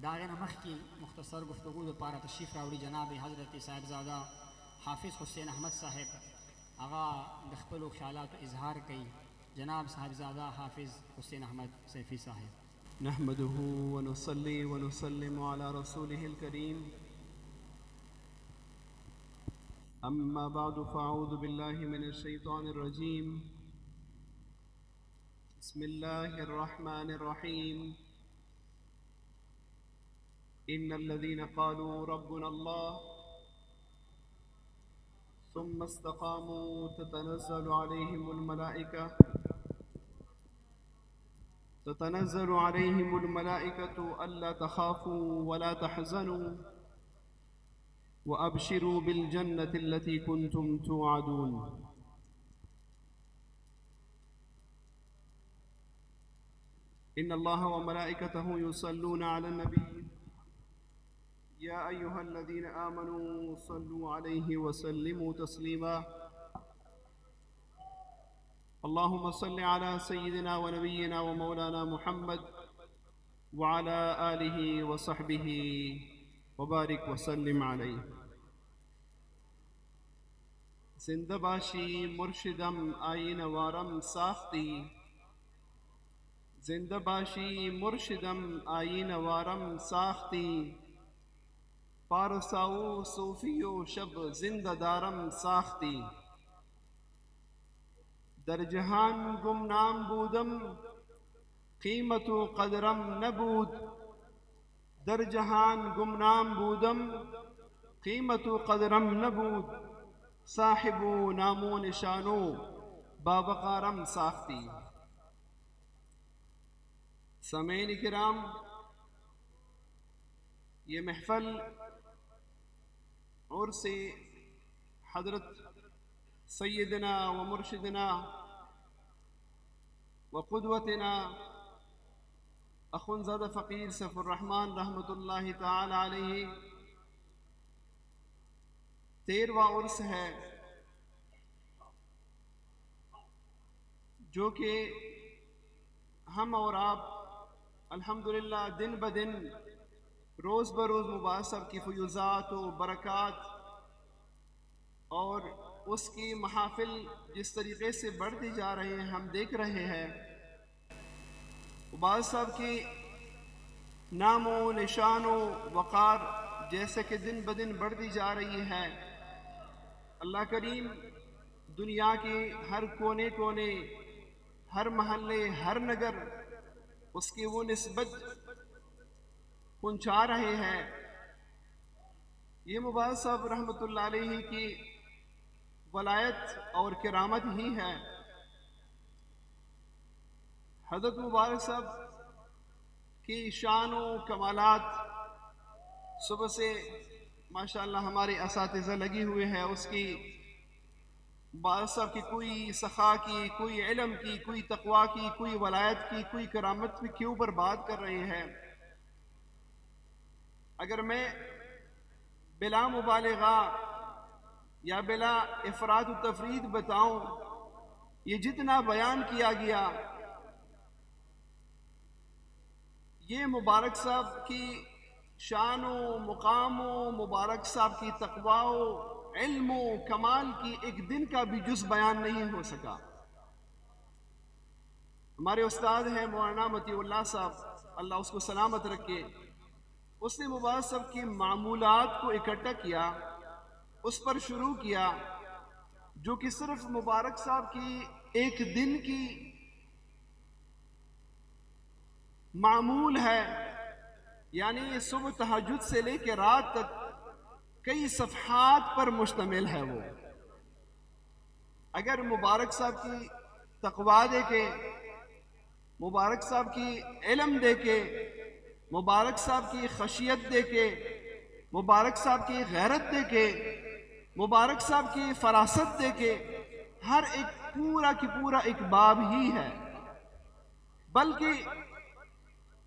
داغه مخ کی مختصر گفتگو لپاره تشریف راوړي جناب حضرت صاحبزاده حافظ حسین احمد صاحب هغه د خپل خیالات اظهار کوي. جناب صاحبزاده حافظ حسین احمد سیفی صاحب. نحمده ونصلي ونسلم على رسوله الكريم. أما بعد فأعوذ بالله من الشيطان الرجيم. بسم الله الرحمن الرحيم. إن الذين قالوا ربنا الله ثم استقاموا تتنزل عليهم الملائكة ألا تخافوا ولا تحزنوا وأبشروا بالجنة التي كنتم توعدون. إن الله وملائكته يصلون على النبي يا أيها الذين آمنوا صلوا عليه وسلموا تسليما. اللهم صل على سيدنا ونبينا ومولانا محمد وعلى آله وصحبه وبارك وسلم عليه. زنده باشی مرشدم آیین وارم ساختی، زنده باشی مرشدم آیین وارم ساختی، پارساو صوفی و شب زندہ دارم ساختی. در جہان گمنام بودم قیمت و قدرم نبود، در جہان گمنام بودم قیمت و قدرم نبود، صاحب و نام و نشانو باوقارم ساختی. سامعین کرام، یہ محفل عرس حضرت سیدنا و مرشدنا و قدوتنا اخونزادہ فقیر سیف الرحمن رحمۃ اللہ تعالی علیہ 13واں عرس ہے، جو کہ ہم اور آپ الحمدللہ دن بدن روز بروز مبارک صاحب کی فیوضات و برکات اور اس کی محافل جس طریقے سے بڑھتی جا رہے ہیں ہم دیکھ رہے ہیں. مبارک صاحب کی نام و نشان و وقار جیسے کہ دن بدن بڑھتی جا رہی ہے. اللہ کریم دنیا کے ہر کونے کونے، ہر محلے، ہر نگر اس کی وہ نسبت پہنچا رہے ہیں. یہ مبارک صاحب رحمۃ اللہ علیہ کی ولایت اور کرامت ہی ہے. حضرت مبارک صاحب کی شان و کمالات صبح سے ماشاءاللہ ہمارے اساتذہ لگے ہوئے ہیں. اس کی مبارک صاحب کی کوئی سخا کی، کوئی علم کی، کوئی تقوی کی، کوئی ولایت کی، کوئی کرامت کے اوپر بات کر رہے ہیں. اگر میں بلا مبالغہ یا بلا افراد و تفرید بتاؤں، یہ جتنا بیان کیا گیا یہ مبارک صاحب کی شان و مقام و مبارک صاحب کی تقوی و علم و کمال کی ایک دن کا بھی جز بیان نہیں ہو سکا. ہمارے استاد ہیں مولانا مطیع اللہ صاحب، اللہ اس کو سلامت رکھے. اس نے مبارک صاحب کی معمولات کو اکٹھا کیا، اس پر شروع کیا، جو کہ صرف مبارک صاحب کی ایک دن کی معمول ہے. یعنی صبح تہجد سے لے کے رات تک کئی صفحات پر مشتمل ہے. وہ اگر مبارک صاحب کی تقوی دیکھے، مبارک صاحب کی علم دیکھے، مبارک صاحب کی خشیت دیکھے، مبارک صاحب کی غیرت دیکھے، مبارک صاحب کی فراست دیکھے، ہر ایک پورا کی پورا ایک باب ہی ہے. بلکہ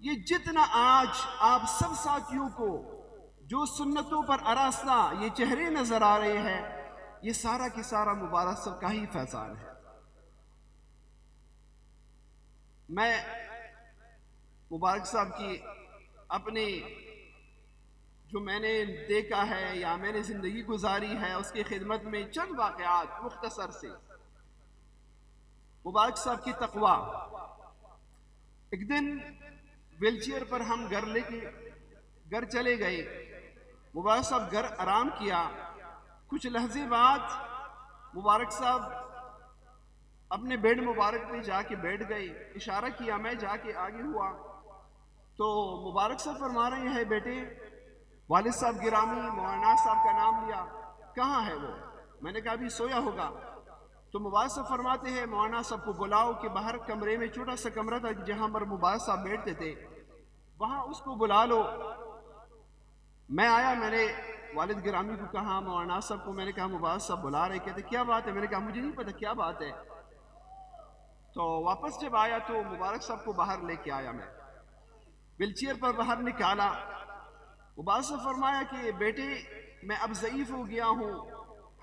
یہ جتنا آج آپ سب ساتھیوں کو جو سنتوں پر آراستہ یہ چہرے نظر آ رہے ہیں، یہ سارا کی سارا مبارک صاحب کا ہی فیضان ہے. میں مبارک صاحب کی اپنی جو میں نے دیکھا ہے یا میں نے زندگی گزاری ہے اس کی خدمت میں چند واقعات مختصر سے۔ مبارک صاحب کی تقوی۔ ایک دن ویل چیئر پر ہم گھر چلے گئے، مبارک صاحب گھر آرام کیا، کچھ لحظے بعد مبارک صاحب اپنے بیڈ مبارک میں جا کے بیٹھ گئے، اشارہ کیا، میں جا کے آگے ہوا تو مبارک صاحب فرما رہے ہیں بیٹے، والد صاحب گرامی مولانا صاحب کا نام لیا، کہاں ہے وہ؟ میں نے کہا ابھی سویا ہوگا۔ تو مبارک صاحب فرماتے ہیں مولانا صاحب کو بلاؤ کہ باہر کمرے میں چھوٹا سا کمرہ تھا جہاں پر مبارک صاحب بیٹھتے تھے، وہاں اس کو بلا لو۔ میں آیا، میں نے والد گرامی کو کہا، مولانا صاحب کو میں نے کہا مبارک صاحب بلا رہے، کہتے کیا بات ہے؟ میں نے کہا مجھے نہیں پتا کیا بات ہے۔ تو واپس جب آیا تو مبارک صاحب کو باہر لے کے آیا، میں ویل چیئر پر باہر نکالا، مبارک صاحب فرمایا کہ بیٹے میں اب ضعیف ہو گیا ہوں،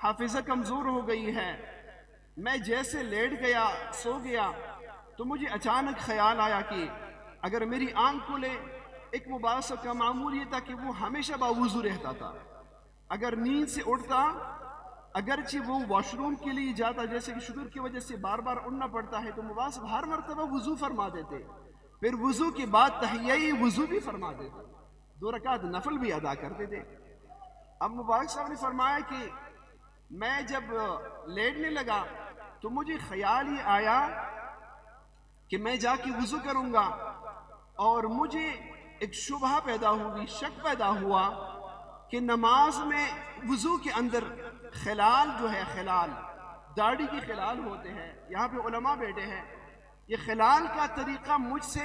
حافظہ کمزور ہو گئی ہے، میں جیسے لیٹ گیا سو گیا تو مجھے اچانک خیال آیا کہ اگر میری آنکھ کھلے، ایک مبارک صاحب کا معمول یہ تھا کہ وہ ہمیشہ باوضو رہتا تھا، اگر نیند سے اٹھتا اگرچہ وہ واش روم کے لیے جاتا، جیسے کہ شوگر کی وجہ سے بار بار اٹھنا پڑتا ہے، تو مبارک صاحب ہر مرتبہ وضو فرما دیتے، پھر وضو کے بعد تحیہ وضو بھی فرما دیتے، 2 رکعت نفل بھی ادا کرتے تھے۔ اب مبارک صاحب نے فرمایا کہ میں جب لیٹنے لگا تو مجھے خیال یہ آیا کہ میں جا کے وضو کروں گا، اور مجھے ایک شبہ پیدا ہوئی، شک پیدا ہوا کہ نماز میں وضو کے اندر خلال جو ہے، خلال داڑھی کے خلال ہوتے ہیں، یہاں پہ علماء بیٹھے ہیں، یہ خلال کا طریقہ مجھ سے،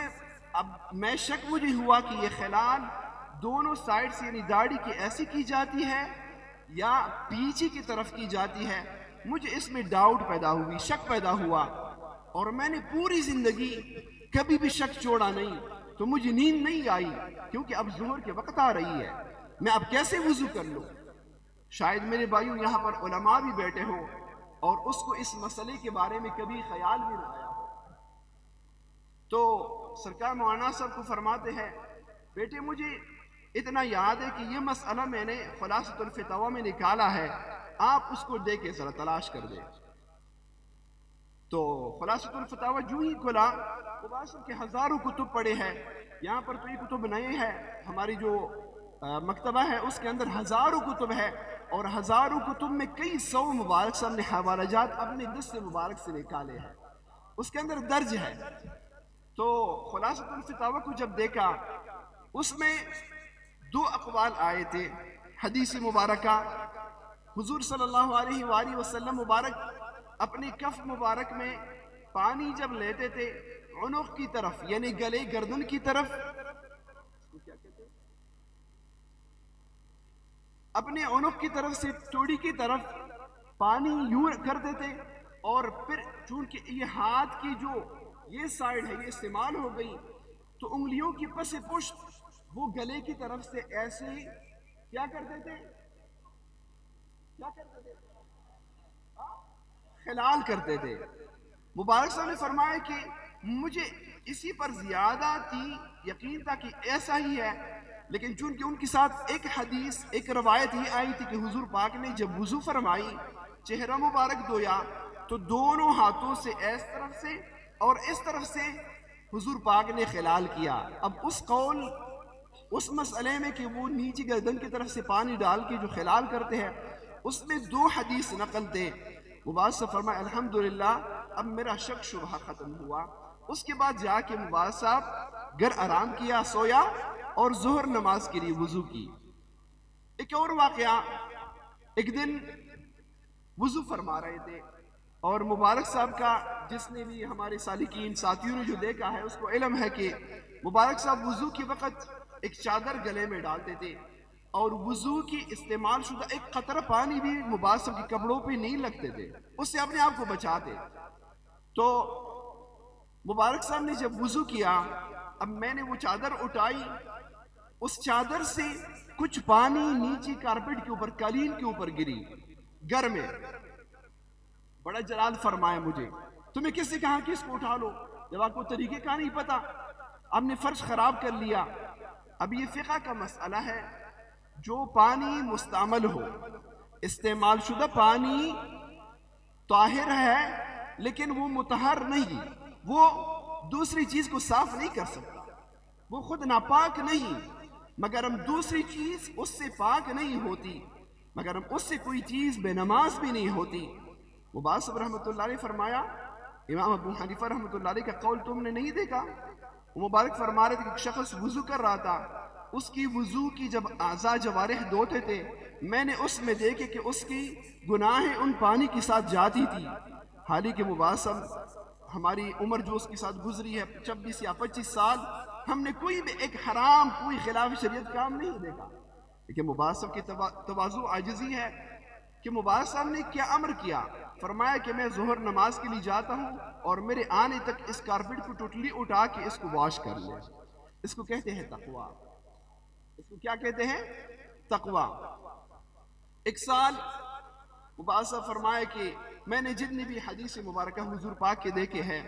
اب میں شک مجھے ہوا کہ یہ خلال دونوں سائڈ سے یعنی داڑھی کی ایسی کی جاتی ہے یا پیچھے کی طرف کی جاتی ہے، مجھے اس میں ڈاؤٹ پیدا ہوئی، شک پیدا ہوا، اور میں نے پوری زندگی کبھی بھی شک چھوڑا نہیں، تو مجھے نیند نہیں آئی کیونکہ اب ظہر کے وقت آ رہی ہے، میں اب کیسے وضو کر لوں؟ شاید میرے بھائیوں یہاں پر علماء بھی بیٹھے ہوں اور اس کو اس مسئلے کے بارے میں کبھی خیال بھی نہ آیا ہو، تو سرکار مولانا صاحب کو فرماتے ہیں بیٹے مجھے اتنا یاد ہے کہ یہ مسئلہ میں نے خلاصۃ الفتاوی میں نکالا ہے، آپ اس کو دے کے ذرا تلاش کر دیں۔ تو خلاصۃ الفتاوی جو ہی کھلا، مبارک صاحب کے ہزاروں کتب پڑے ہیں، یہاں پر تو یہ کتب نہیں ہے، ہماری جو مکتبہ ہے اس کے اندر ہزاروں کتب ہے، اور ہزاروں کتب میں کئی سو مبارک صاحب نے حوالہ جات اپنے دست مبارک سے نکالے ہیں، اس کے اندر درج ہے۔ تو خلاصۃ الفتاوی کو جب دیکھا، اس میں 2 اقوال آئے تھے، حدیث مبارکہ، حضور صلی اللہ علیہ وآلہ وسلم مبارک اپنی کف مبارک میں پانی جب لیتے تھے، عنق کی طرف یعنی گلے گردن کی طرف، اپنے عنق کی طرف سے ٹوڑی کی طرف پانی یوں کرتے تھے، اور پھر چونکہ یہ ہاتھ کی جو یہ سائیڈ ہے یہ استعمال ہو گئی، تو انگلیوں کی پس پشت وہ گلے کی طرف سے ایسے ہی کیا کرتے تھے، خلال کرتے تھے۔ مبارک صاحب نے فرمایا کہ مجھے اسی پر زیادہ یقین تھا کہ ایسا ہی ہے، لیکن چونکہ ان کے ساتھ ایک حدیث، ایک روایت یہ آئی تھی کہ حضور پاک نے جب وضو فرمائی، چہرہ مبارک دھویا، تو دونوں ہاتھوں سے اس طرف سے اور اس طرف سے حضور پاک نے خلال کیا۔ اب اس قول، اس مسئلے میں کہ وہ نیچے گردن کی طرف سے پانی ڈال کے جو خلال کرتے ہیں، اس میں 2 حدیث نقل تھے۔ مبارک صاحب فرمائے الحمدللہ اب میرا شک شبہ ختم ہوا۔ اس کے بعد جا کے مبارک صاحب گھر آرام کیا، سویا اور ظہر نماز کے لیے وضو کی۔ ایک اور واقعہ، ایک دن وضو فرما رہے تھے، اور مبارک صاحب کا جس نے بھی ہمارے سالکین ساتھیوں نے جو دیکھا ہے اس کو علم ہے کہ مبارک صاحب وضو کے وقت ایک چادر گلے میں ڈالتے تھے، اور وضو کی استعمال شدہ ایک قطرہ پانی بھی مبارک صاحب کے کپڑوں پہ نہیں لگتے تھے، اس سے اپنے آپ کو بچاتے۔ تو مبارک صاحب نے جب وضو کیا، اب میں نے وہ چادر اٹھائی، اس چادر سے کچھ پانی نیچے کارپیٹ کے اوپر، قالین کے اوپر گری گھر میں۔ بڑا جلال فرمایا مجھے، تمہیں کس نے کہا کہ اس کو اٹھا لو؟ جب آپ کو طریقے کا نہیں پتا، آپ نے فرش خراب کر لیا۔ اب یہ فقہ کا مسئلہ ہے، جو پانی مستعمل ہو، استعمال شدہ پانی طاہر ہے لیکن وہ مطہر نہیں، وہ دوسری چیز کو صاف نہیں کر سکتا، وہ خود ناپاک نہیں، مگر ہم دوسری چیز اس سے پاک نہیں ہوتی، مگر ہم اس سے کوئی چیز بے نماز بھی نہیں ہوتی۔ مبارک رحمۃ اللہ علیہ فرمایا، امام ابو حنیفہ رحمۃ اللہ علیہ کا قول تم نے نہیں دیکھا؟ وہ مبارک فرما رہے تھے کہ ایک شخص وضو کر رہا تھا، اس کی وضو کی جب اعضاء جوارح دھوتے تھے، میں نے اس میں دیکھے کہ اس کی گناہیں ان پانی کے ساتھ جاتی تھی، حالانکہ مبارک ہماری عمر جو اس کے ساتھ گزری ہے 26 یا 25 سال، ہم نے کوئی بھی ایک حرام، کوئی خلاف شریعت کام نہیں دیکھا۔ لیکن مبارک صاحب کی تواضع عاجزی ہے کہ مبارک صاحب نے کیا امر کیا، فرمایا کہ میں ظہر نماز کے لیے جاتا ہوں اور میرے آنے تک اس کارپٹ کو ٹوٹلی اٹھا کے اس کو واش کر لیں۔ اس کو کہتے ہیں تقوی۔ اس کو کیا کہتے ہیں؟ تقوی۔ ایک سال مبارک صاحب فرمایا کہ میں نے جتنی بھی حدیث مبارکہ حضور پاک کے دیکھے ہیں،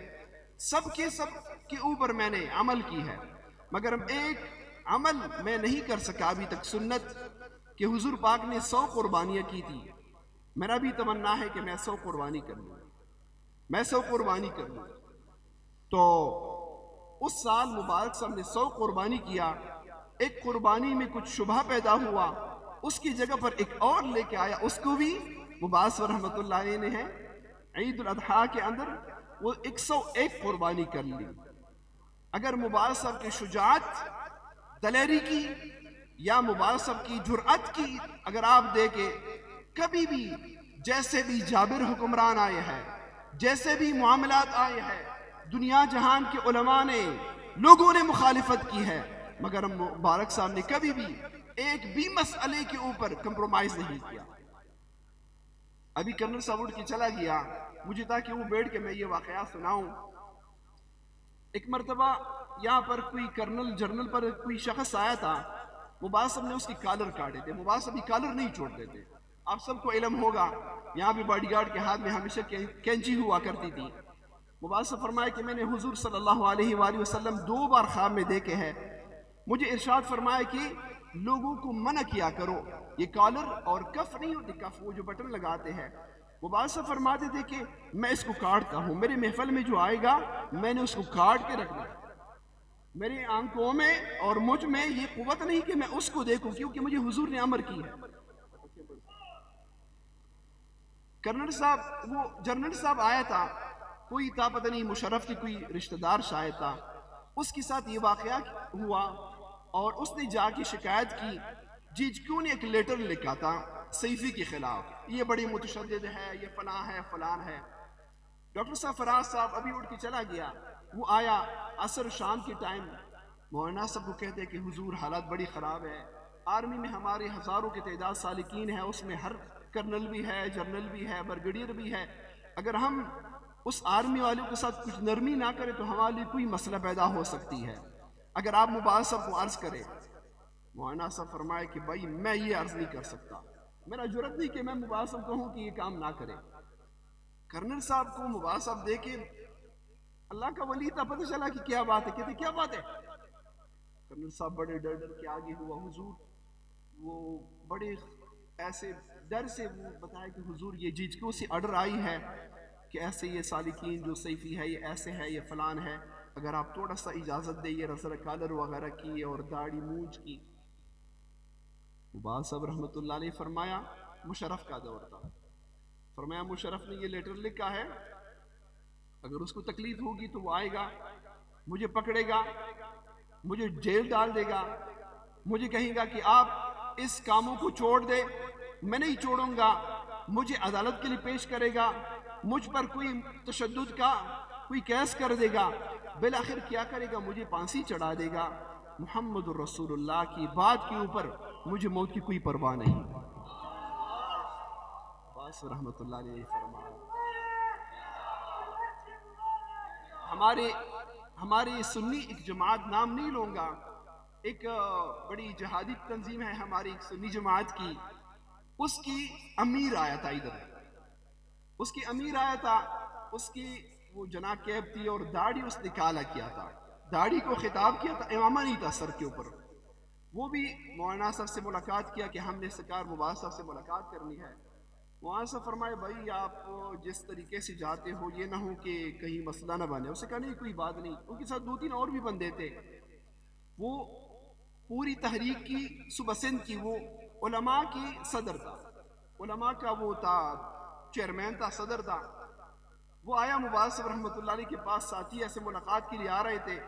سب کے اوپر میں نے عمل کی ہے، مگر ایک عمل میں نہیں کر سکا ابھی تک، سنت کہ حضور پاک نے 100 قربانیاں کی تھی، میرا بھی تمنا ہے کہ میں 100 قربانی کر لوں، میں 100 قربانی کر لوں۔ تو اس سال مبارک صاحب نے 100 قربانی کیا، ایک قربانی میں کچھ شبہ پیدا ہوا، اس کی جگہ پر ایک اور لے کے آیا، اس کو بھی مبارک صاحب رحمۃ اللہ علیہ نے ہے عید الاضحیٰ کے اندر وہ 101 قربانی کر لی۔ اگر مبارک صاحب کی شجاعت، دلیری کی یا مبارک صاحب کی جرأت کی اگر آپ دیکھیں، کبھی بھی جیسے بھی جابر حکمران آئے ہیں، جیسے بھی معاملات آئے ہیں، دنیا جہان کے علماء نے، لوگوں نے مخالفت کی ہے، مگر مبارک صاحب نے کبھی بھی ایک بھی مسئلے کے اوپر کمپرومائز نہیں کیا۔ ابھی کرنل صاحب اٹھ کے چلا گیا، مجھے تھا کہ وہ بیٹھ کے میں یہ واقعات سناؤں۔ ایک مرتبہ یہاں پر کوئی کرنل جرنل پر کوئی شخص آیا تھا، مبارک صاحب نے اس کی کالر کاٹے تھے، مبارک صاحب کی کالر نہیں چھوڑتے تھے، آپ سب کو علم ہوگا، یہاں بھی باڈی گارڈ کے ہاتھ میں ہمیشہ کینچی ہوا کرتی تھی۔ مبارک صاحب فرمایا کہ میں نے حضور صلی اللہ علیہ وآلہ وسلم 2 بار خواب میں دیکھے ہیں، مجھے ارشاد فرمایا کہ لوگوں کو منع کیا کرو، یہ کالر اور کف نہیں ہوتی، کف وہ جو بٹن لگاتے ہیں، مبارک صاحب فرماتے تھے کہ میں اس کو کاٹتا ہوں، میرے محفل میں جو آئے گا میں نے اس کو کاٹ کے رکھنا، میری آنکھوں میں اور مجھ میں یہ قوت نہیں کہ میں اس کو دیکھوں، کیونکہ مجھے حضور نے امر کی ہے۔ کرنل صاحب، وہ جنرل صاحب آیا تھا، کوئی تھا پتہ نہیں مشرف کی کوئی رشتہ دار شاید تھا، اس کے ساتھ یہ واقعہ ہوا اور اس نے جا کے شکایت کی، جی کیوں نے ایک لیٹر لکھا تھا سیفی کے خلاف، یہ بڑی متشدد ہے، یہ فلاں ہے فلان ہے۔ ڈاکٹر صاحب فراز صاحب ابھی اٹھ کے چلا گیا، وہ آیا عصر شام کے ٹائم، مولانا صاحب کو کہتے کہ حضور حالات بڑی خراب ہے، آرمی میں ہمارے ہزاروں کی تعداد سالکین ہے، اس میں ہر کرنل بھی ہے، جرنل بھی ہے، برگیڈیئر بھی ہے، اگر ہم اس آرمی والوں کے ساتھ کچھ نرمی نہ کریں تو ہمارے لیے کوئی مسئلہ پیدا ہو سکتی ہے، اگر آپ مبارک صاحب کو عرض کریں۔ مولانا صاحب فرمائے کہ بھائی میں یہ عرض نہیں کر سکتا، میرا جرأت نہیں کہ میں مبارک صاحب کہوں کہ یہ کام نہ کرے۔ کرنل صاحب کو مبارک صاحب دیکھے، اللہ کا ولی تھا، پتہ چلا کہ کیا بات ہے، کہتے کیا بات ہے؟ کرنل صاحب بڑے ڈر ڈر کے آگے ہوا، حضور وہ بڑے ایسے ڈر سے وہ بتایا کہ حضور یہ جیج کیوں سی آرڈر آئی ہے کہ ایسے یہ سالکین جو سیفی ہے یہ ایسے ہے، یہ فلان ہے، اگر آپ تھوڑا سا اجازت دیں، یہ رسر کالر وغیرہ کی اور داڑھی مونچھ کی۔ مبارک صاحب رحمۃ اللہ علیہ فرمایا، مشرف کا دور تھا، فرمایا مشرف نے یہ لیٹر لکھا ہے، اگر اس کو تکلیف ہوگی تو وہ آئے گا، مجھے پکڑے گا، مجھے جیل ڈال دے گا، مجھے کہیں گا کہ آپ اس کاموں کو چھوڑ دے، میں نہیں چھوڑوں گا، مجھے عدالت کے لیے پیش کرے گا، مجھ پر کوئی تشدد کا کوئی کیس کر دے گا، بالآخر کیا کرے گا، مجھے پھانسی چڑھا دے گا۔ محمد الرسول اللہ کی بات کے اوپر مجھے موت کی کوئی پرواہ نہیں۔ باس رحمت اللہ علیہ فرمایا، ہمارے سنی ایک جماعت، نام نہیں لوں گا، ایک بڑی جہادی تنظیم ہے ہماری ایک سنی جماعت کی، اس کی امیر آیا تھا ادھر، اس کی امیر آیا تھا، اس کی وہ جناب کیب تھی اور داڑھی اس نے کالا کیا تھا، داڑھی کو خطاب کیا تھا، امامہ نہیں تھا سر کے اوپر، وہ بھی مولانا صاحب سے ملاقات کیا کہ ہم نے سرکار مبارک صاحب سے ملاقات کرنی ہے. مولانا صاحب فرمائے بھائی آپ جس طریقے سے جاتے ہو یہ نہ ہو کہ کہیں مسئلہ نہ بنے. اسے کہا نہیں کوئی بات نہیں. ان کے ساتھ 2-3 اور بھی بندے تھے. وہ پوری تحریک کی صوبہ سندھ کی وہ علماء کی صدر تھا, علماء کا وہ تھا چیئرمین تھا, صدر تھا. وہ آیا مبارک صاحب رحمۃ اللہ علیہ کے پاس, ساتھی ایسے ملاقات کے لیے آ رہے تھے.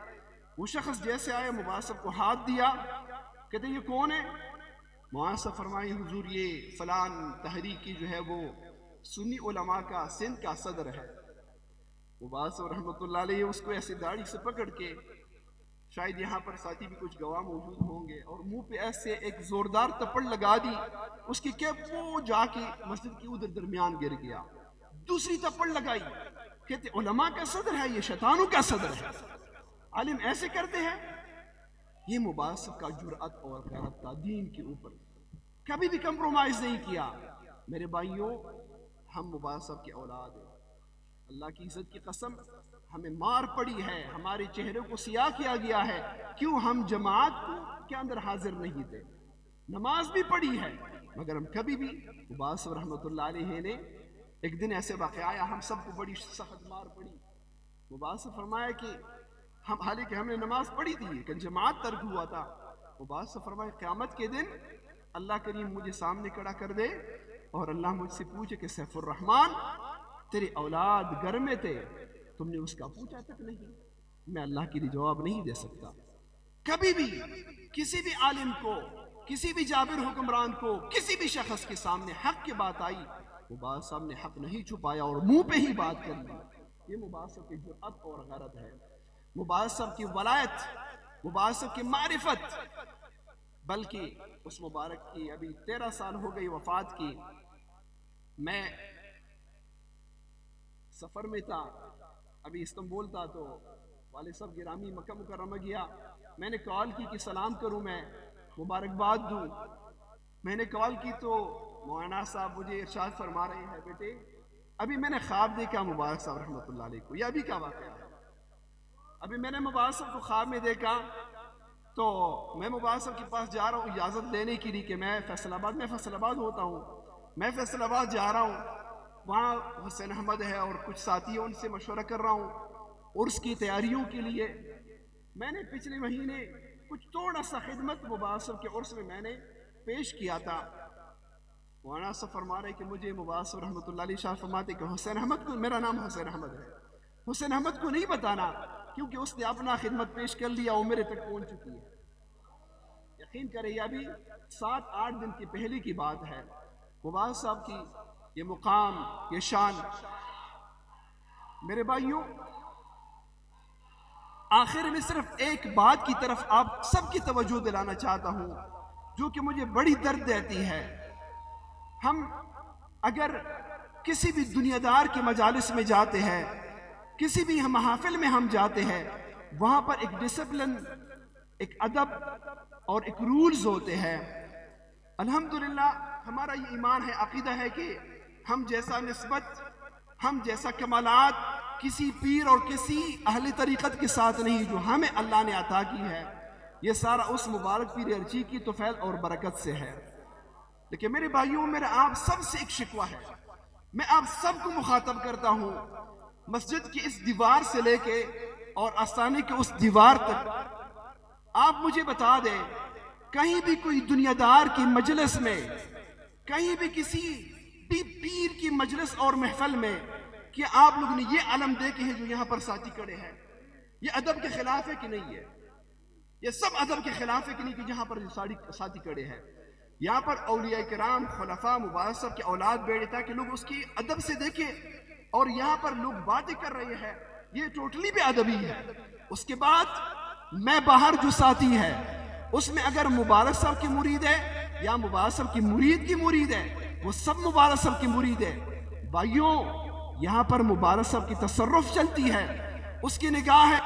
وہ شخص جیسے آیا مبارک صاحب کو ہاتھ دیا, کہتے یہ کون ہے؟ مولانا صاحب فرمائے حضور یہ فلان تحریک کی جو ہے وہ سنی علماء کا سندھ کا صدر ہے. مبارک صاحب رحمۃ اللہ علیہ اس کو ایسے داڑھی سے پکڑ کے, شاید یہاں پر ساتھی بھی کچھ گواہ موجود ہوں گے, اور منہ پہ ایسے ایک زوردار تپڑ لگا دی. اس کی کیپ وہ جا کے مسجد کے ادھر درمیان گر گیا. دوسری تپڑ لگائی, کہتے علماء کا صدر ہے, یہ شیطانوں کا صدر ہے. عالم ایسے کرتے ہیں. یہ مبارک صاحب کا جرأت اور غیرت تھا دین کے اوپر, کبھی بھی کمپرومائز نہیں کیا. میرے بھائیوں, ہم مبارک صاحب کے اولاد ہیں. اللہ کی عزت کی قسم ہمیں مار پڑی ہے, ہمارے چہرے کو سیاہ کیا گیا ہے. کیوں؟ ہم جماعت کے اندر حاضر نہیں تھے. نماز بھی پڑھی ہے مگر ہم کبھی بھی, مبارک صاحب رحمۃ اللہ علیہ نے ایک دن ایسے واقعہ آیا, ہم سب کو بڑی سخت مار پڑی. مبارک صاحب فرمایا کہ حالانکہ ہم نے نماز پڑھی تھی لیکن جماعت ترک ہوا تھا. مبارک صاحب فرمایا قیامت کے دن اللہ کریم مجھے سامنے کھڑا کر دے اور اللہ مجھ سے پوچھے کہ سیف الرحمن تیرے اولاد گھر میں تھے, تم نے اس کا پوچھا تک نہیں. میں اللہ کے لیے جواب نہیں دے سکتا. کبھی بھی کسی بھی عالم کو, کسی بھی جابر حکمران کو, کسی بھی شخص کے سامنے حق کی بات آئی, مبارک صاحب نے حق نہیں چھپایا اور منہ پہ ہی بات کر لی. یہ مبارک صاحب کی جرأت اور غیرت ہے, مبارک صاحب کی ولایت, مبارک صاحب کی معرفت. بلکہ اس مبارک کی ابھی 13 سال ہو گئی وفات کی. میں سفر میں تھا, ابھی استنبول تھا, تو والد صاحب گرامی مکہ مکرمہ گیا. میں نے کال کی کہ سلام کروں, میں مبارکباد دوں. میں نے کال کی تو مولانا صاحب مجھے ارشاد فرما رہے ہیں بیٹے ابھی میں نے خواب دیکھا مبارک صاحب رحمۃ اللہ علیہ کو. یہ ابھی کا واقعہ ہے. ابھی میں نے مبارک صاحب کو خواب میں دیکھا تو میں مبارک صاحب کے پاس جا رہا ہوں اجازت لینے کے لیے کہ میں فیصل آباد ہوتا ہوں. میں فیصل آباد جا رہا ہوں, وہاں حسین احمد ہے اور کچھ ساتھی ہیں, ان سے مشورہ کر رہا ہوں عرس کی تیاریوں کے لیے. میں نے پچھلے مہینے کچھ تھوڑا سا خدمت مبارک صاحب کے عرس میں نے پیش کیا تھا. مولانا صاحب فرما رہے کہ مجھے مبارک صاحب رحمۃ اللہ علیہ شاہ فرماتے کہ حسین احمد کو, میرا نام حسین احمد ہے, حسین احمد کو نہیں بتانا کیونکہ اس نے اپنا خدمت پیش کر لیا, وہ میرے تک پہنچ چکی ہے. یقین کریں یہ ابھی 7-8 دن کی پہلے کی بات ہے. مبارک صاحب کی یہ مقام, یہ شان. میرے بھائیوں, آخر میں صرف ایک بات کی طرف آپ سب کی توجہ دلانا چاہتا ہوں جو کہ مجھے بڑی درد دیتی ہے. ہم اگر کسی بھی دنیا دار کے مجالس میں جاتے ہیں, کسی بھی محافل میں ہم جاتے ہیں, وہاں پر ایک ڈسپلن, ایک ادب اور ایک رولز ہوتے ہیں. الحمدللہ ہمارا یہ ایمان ہے, عقیدہ ہے کہ ہم جیسا نسبت, ہم جیسا کمالات کسی پیر اور کسی اہل طریقت کے ساتھ نہیں جو ہمیں اللہ نے عطا کی ہے. یہ سارا اس مبارک پیر ارچی کی توفیل اور برکت سے ہے. لیکن میرے بھائیوں, میرا آپ سب سے ایک شکوہ ہے, میں آپ سب کو مخاطب کرتا ہوں, مسجد کی اس دیوار سے لے کے اور آستانے کے اس دیوار تک آپ مجھے بتا دیں کہیں بھی کوئی دنیا دار کی مجلس میں, کہیں بھی کسی بھی پیر کی مجلس اور محفل میں کہ آپ لوگ نے یہ علم دیکھے ہیں جو یہاں پر ساتھی کڑے ہیں, یہ ادب کے خلاف ہے کہ نہیں ہے؟ یہ سب ادب کے خلاف ہے کہ نہیں کہ جہاں پر ساتھی کڑے ہیں؟ یہاں پر اولیاء کرام, خلفاء مبارک صاحب کے اولاد بیٹھے تاکہ لوگ اس کی ادب سے دیکھیں, اور یہاں پر لوگ باتیں کر رہے ہیں, یہ ٹوٹلی بے ادبی ہے. اس کے بعد میں باہر جو ساتھی ہے اس میں اگر مبارک صاحب کی مرید ہے یا مبارک صاحب کی مرید کی مرید ہے, وہ سب مبارک صاحب کی مرید ہے. بھائیوں, یہاں پر مبارک صاحب کی تصرف چلتی ہے, اس کی نگاہ ہے.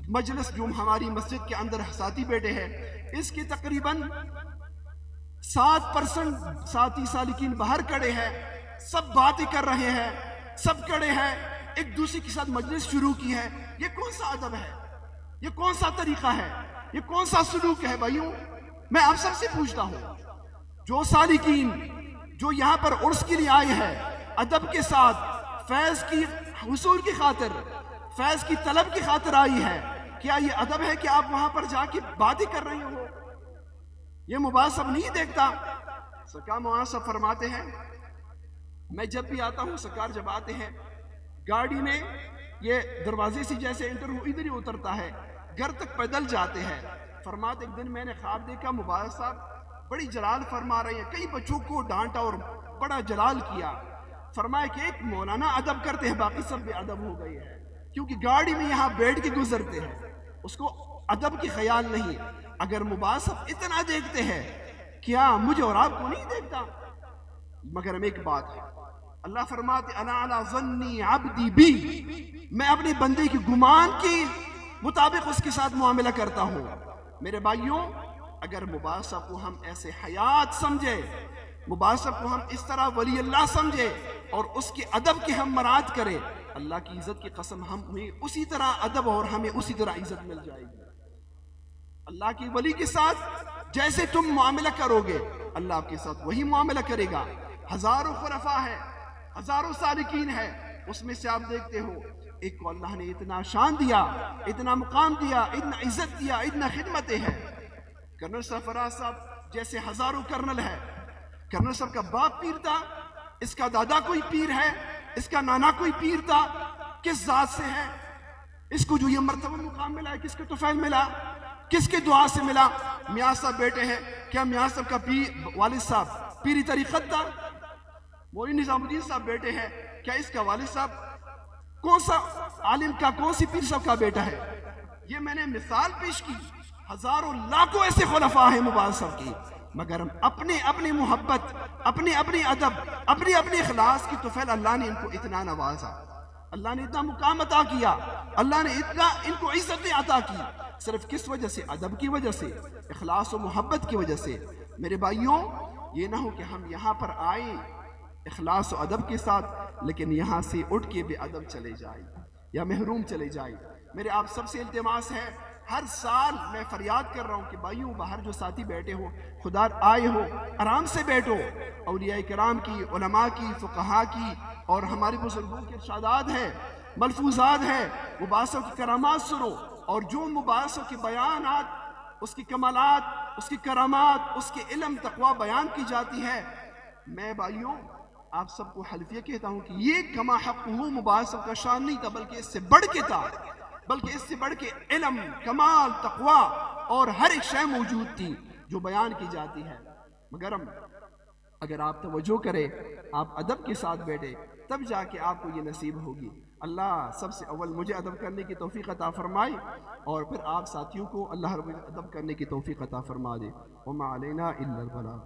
مجلس جو ہماری مسجد کے اندر ساتھی بیٹھے ہیں, اس کے تقریباً 7% ساتھی سالکین باہر کھڑے ہیں, سب باتیں کر رہے ہیں, سب کھڑے ہیں, ایک دوسرے کے ساتھ مجلس شروع کی ہے. یہ کون سا ادب ہے؟ یہ کون سا طریقہ ہے؟ یہ کون سا سلوک ہے بھائیوں؟ میں آپ سب سے پوچھتا ہوں، جو سالکین جو یہاں پر عرس کے لیے آئے ہیں ادب کے ساتھ، فیض کی حصول کی خاطر، فیض کی طلب کی خاطر آئی ہے، کیا یہ ادب ہے کہ آپ وہاں پر جا کے باتیں کر رہے ہو؟ یہ مباحثہ نہیں دیکھتا؟ سرکار معاذ فرماتے ہیں، میں جب بھی آتا ہوں، سرکار جب آتے ہیں گاڑی میں، یہ دروازے سے جیسے انٹر ہو ادھر ہی اترتا ہے، گھر تک پیدل جاتے ہیں۔ فرماتے ایک دن میں نے خواب دیکھا مبارک صاحب بڑی جلال فرما رہے ہیں، کئی بچوں کو ڈانٹا اور بڑا جلال کیا۔ فرمایا کہ ایک مولانا ادب کرتے ہیں، باقی سب بے ادب ہو گئے ہیں، کیونکہ گاڑی میں یہاں بیٹھ کے گزرتے ہیں، اس کو ادب کی خیال نہیں۔ اگر مبارک صاحب اتنا دیکھتے ہیں، کیا مجھے اور آپ کو نہیں دیکھتا؟ مگر ہم ایک بات ہے، اللہ فرماتے انا علی ظنی عبدی بی، میں اپنے بندے کی گمان کے مطابق اس کے ساتھ معاملہ کرتا ہوں۔ میرے بھائیوں، اگر مبارک صاحب کو ہم ایسے حیات سمجھے، مبارک صاحب کو ہم اس طرح ولی اللہ سمجھے اور اس کے ادب کی ہم مراعات کریں، اللہ کی عزت کی قسم ہمیں اسی طرح ادب اور ہمیں اسی طرح عزت مل جائے گی۔ اللہ کی ولی کے ساتھ جیسے تم معاملہ کرو گے، اللہ آپ کے ساتھ وہی معاملہ کرے گا۔ ہزاروں خلفاء ہے، ہزاروں سالکین ہے، اس میں سے آپ دیکھتے ہو ایک کو اللہ نے اتنا شان دیا، اتنا مقام دیا، اتنا عزت دیا، اتنا خدمتیں ہیں۔ کرنل سرفراز صاحب جیسے ہزاروں کرنل ہے، کرنل صاحب کا باپ پیر تھا، اس کا دادا کوئی پیر ہے، اس کا نانا کوئی پیر تھا، کس ذات سے ہے؟ اس کو جو یہ مرتبہ مقام ملا ہے، کس کے طفیل ملا؟ کس کے دعا سے ملا؟ میاں صاحب بیٹے ہیں، کیا میاں صاحب کا والد صاحب پیری طریقت تھا؟ مولوی نظام الدین صاحب بیٹے ہیں، کیا اس کا والد صاحب کون سا عالم کا، کون سی پیر صاحب کا بیٹا ہے؟ یہ میں نے مثال پیش کی، ہزاروں لاکھوں ایسے خلفاء ہیں مبارک صاحب کی، مگر ہم اپنے اپنے محبت، اپنے اپنے ادب، اپنے اپنے اخلاص کی طفیل اللہ نے ان کو اتنا نوازا، اللہ نے اتنا مقام عطا کیا، اللہ نے اتنا ان کو عزت عطا کی، صرف کس وجہ سے؟ ادب کی وجہ سے، اخلاص و محبت کی وجہ سے۔ میرے بھائیوں، یہ نہ ہو کہ ہم یہاں پر آئیں اخلاص و ادب کے ساتھ، لیکن یہاں سے اٹھ کے بے ادب چلے جائیں یا محروم چلے جائیں۔ میرے آپ سب سے التماس ہے، ہر سال میں فریاد کر رہا ہوں کہ بھائیوں، باہر جو ساتھی بیٹھے ہو، خدا آئے ہو، آرام سے بیٹھو، اولیاء کرام کی، علماء کی، فقہاء کی اور ہمارے بزرگوں کے ارشادات ہیں، ملفوظات ہیں، مباحثوں کی کرامات سنو، اور جو مباحثوں کے بیانات، اس کی کمالات، اس کی کرامات، اس کے علم تقوی بیان کی جاتی ہے، میں بھائیوں آپ سب کو حلفیہ کہتا ہوں کہ یہ کما حق ہو مباحثوں کا شان نہیں تھا، بلکہ اس سے بڑھ کے تھا، بلکہ اس سے بڑھ کے علم، کمال، تقوی اور ہر ایک شے موجود تھی جو بیان کی جاتی ہے۔ مگر اگر آپ توجہ کریں، آپ ادب کے ساتھ بیٹھے، تب جا کے آپ کو یہ نصیب ہوگی۔ اللہ سب سے اول مجھے ادب کرنے کی توفیق عطا فرمائے، اور پھر آپ ساتھیوں کو اللہ رب العزت ادب کرنے کی توفیق عطا فرما دے۔ وما علینا الا البلاغ۔